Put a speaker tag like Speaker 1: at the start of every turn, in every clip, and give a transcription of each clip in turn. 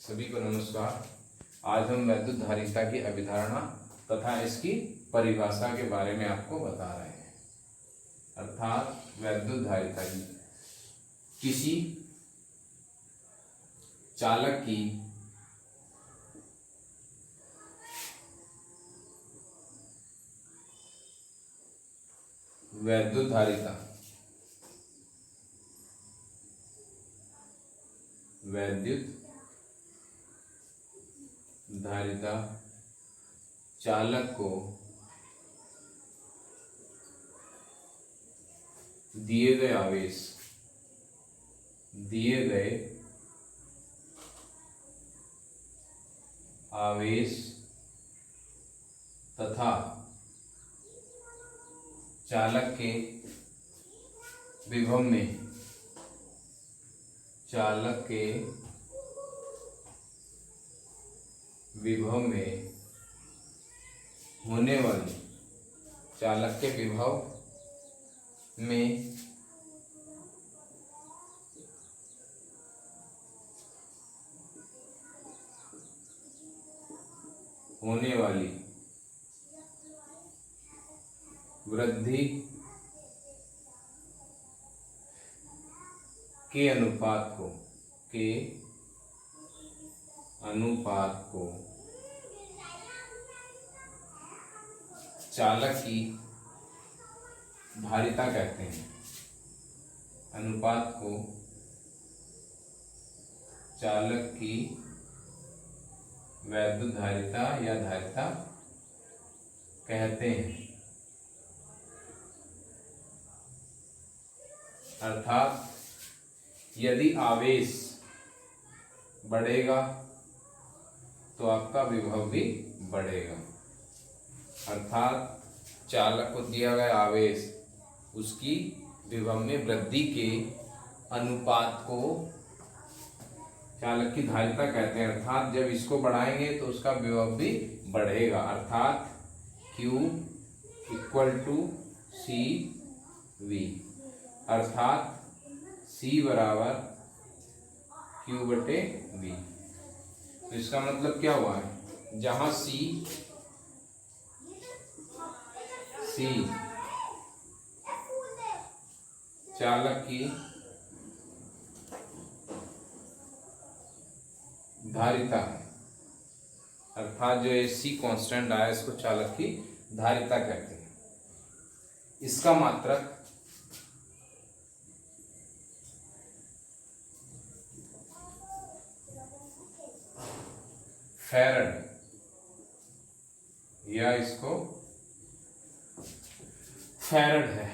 Speaker 1: सभी को नमस्कार। आज हम वैद्युत धारिता की अभिधारणा तथा इसकी परिभाषा के बारे में आपको बता रहे हैं। अर्थात वैद्युत धारिता की किसी चालक की वैद्युत धारिता चालक को दिए गए आवेश तथा चालक के विभव में होने वाली वृद्धि के अनुपात को चालक की धारिता कहते हैं। अनुपात को चालक की वैद्युत धारिता या धारिता कहते हैं। अर्थात यदि आवेश बढ़ेगा तो आपका विभव भी बढ़ेगा। अर्थात चालक को दिया गया आवेश उसकी विभव में वृद्धि के अनुपात को चालक की धारिता कहते हैं। अर्थात जब इसको बढ़ाएंगे तो उसका विभव भी बढ़ेगा। अर्थात Q = CV। अर्थात C बराबर Q/V। तो इसका मतलब क्या हुआ है, जहां C चालक की धारिता है, अर्थात जो ये C कांस्टेंट आया इसको चालक की धारिता कहते हैं। इसका मात्रक फैरड या इसको फैरड है।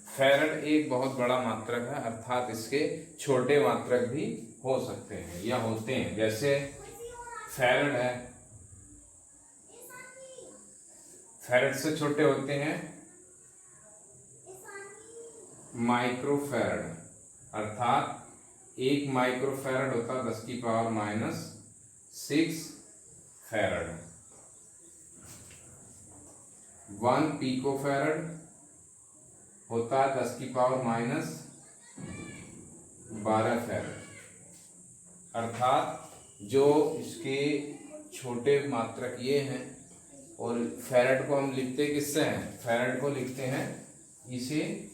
Speaker 1: फैरड एक बहुत बड़ा मात्रक है, अर्थात इसके छोटे मात्रक भी हो सकते हैं या होते हैं। जैसे फैरड है, फैरड से छोटे होते हैं माइक्रोफैरड। अर्थात 1 माइक्रोफैरड होता है 10⁻⁻6 फैरड। 1 पिकोफैरड होता है 10⁻⁻12 फैरड। अर्थात जो इसके छोटे मात्रक ये हैं, और फैरड को हम लिखते किससे हैं, फैरड को लिखते हैं इसे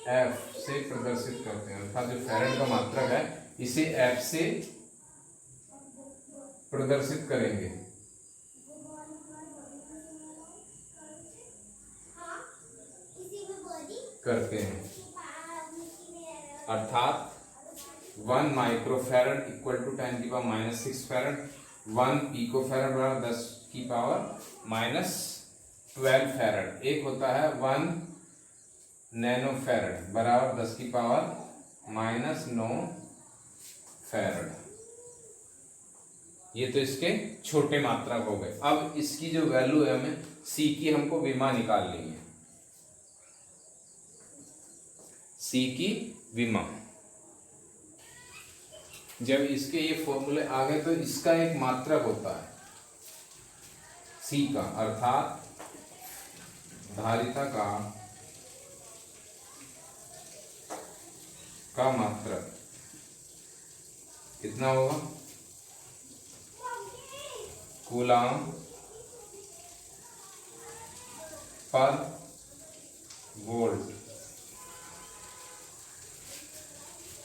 Speaker 1: F से प्रदर्शित करते हैं। अर्थात जो फैरड का मात्रक है इसे F से प्रदर्शित करेंगे। करते हैं। अर्थात 1 माइक्रोफैरड = 10⁻⁻6 फैरड, 1 पिकोफैरड बराबर 10⁻12 फैरड। एक होता है 1 नैनोफैरड बराबर 10⁻9 फैरड। ये तो इसके छोटे मात्रक हो गए। अब इसकी जो वैल्यू है, हमें C की हमको विमा निकालनी है। C की विमा, जब इसके ये फॉर्मूले आ गए तो इसका एक मात्रक होता है C का, अर्थात धारिता का का मात्रक कितना होगा? कूलाम पर वोल्ट,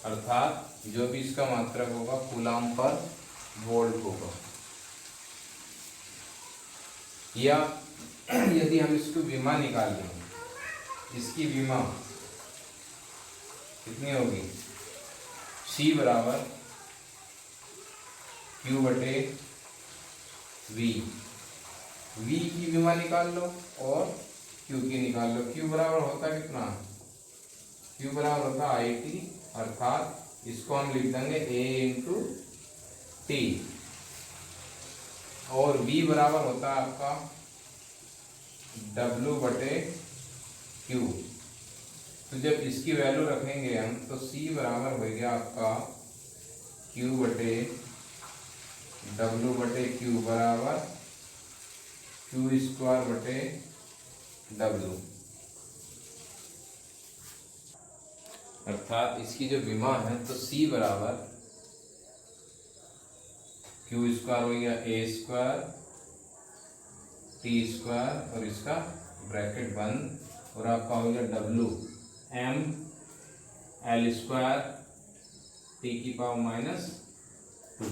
Speaker 1: अर्थात जो भी इसका मात्रक होगा कूलाम पर वोल्ट होगा। या यदि हम इसको विमा निकाल लें, इसकी विमा कितनी होगी? C बराबर Q बटे V। V की विमा निकाल लो और Q की निकाल लो। Q बराबर होता है कितना? Q बराबर होता है IT, अर्थात इसको हम लिख देंगे A इंटू T, और V बराबर होता है आपका W बटे Q। तो जब इसकी वैल्यू रखेंगे हम तो C बराबर हो गया आपका Q बटे W बटे Q बराबर Q स्क्वायर बटे W, अर्थात इसकी जो विमा है तो C बराबर Q स्क्वायर हो गया A स्क्वायर T स्क्वायर और इसका ब्रैकेट बंद, और आपका हो गया W M L square T की पावर -2।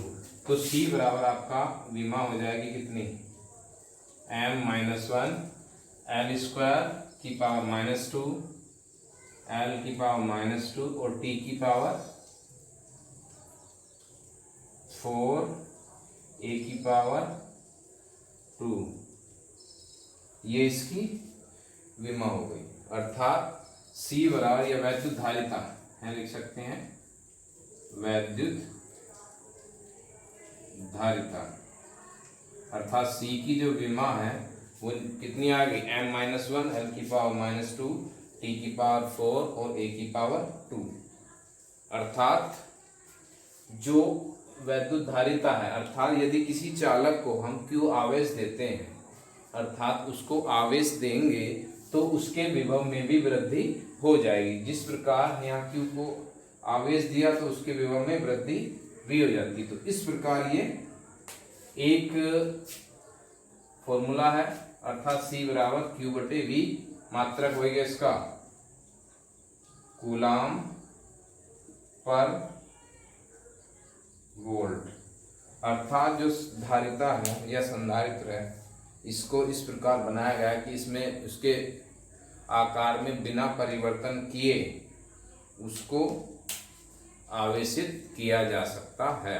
Speaker 1: तो C बराबर आपका विमा हो जाएगी कितनी? M-1 L स्क्वायर की पावर -2, L की पावर -2 और T की पावर 4, A की पावर 2। ये इसकी विमा हो गई, अर्थात C बराबर, या वैद्युत धारिता है, लिख सकते हैं वैद्युत धारिता, अर्थात C की जो विमा है वो कितनी आ गई? M-1 L की पावर -2, T की पावर 4 और A की पावर 2। अर्थात जो वैद्युत धारिता है, अर्थात यदि किसी चालक को हम Q आवेश देते हैं, अर्थात उसको आवेश देंगे तो उसके विभव में भी वृद्धि हो जाएगी। जिस प्रकार यहाँ Q को आवेश दिया तो उसके विभव में वृद्धि भी हो जाती। तो इस प्रकार ये एक फॉर्मूला है, अर्थात C बराबर Q बटे V, मात्रक हो गया इसका कूलाम पर वोल्ट। अर्थात जो धारिता है या संधारित्र है, इसको इस प्रकार बनाया गया है कि इसमें उसके आकार में बिना परिवर्तन किए उसको आवेशित किया जा सकता है।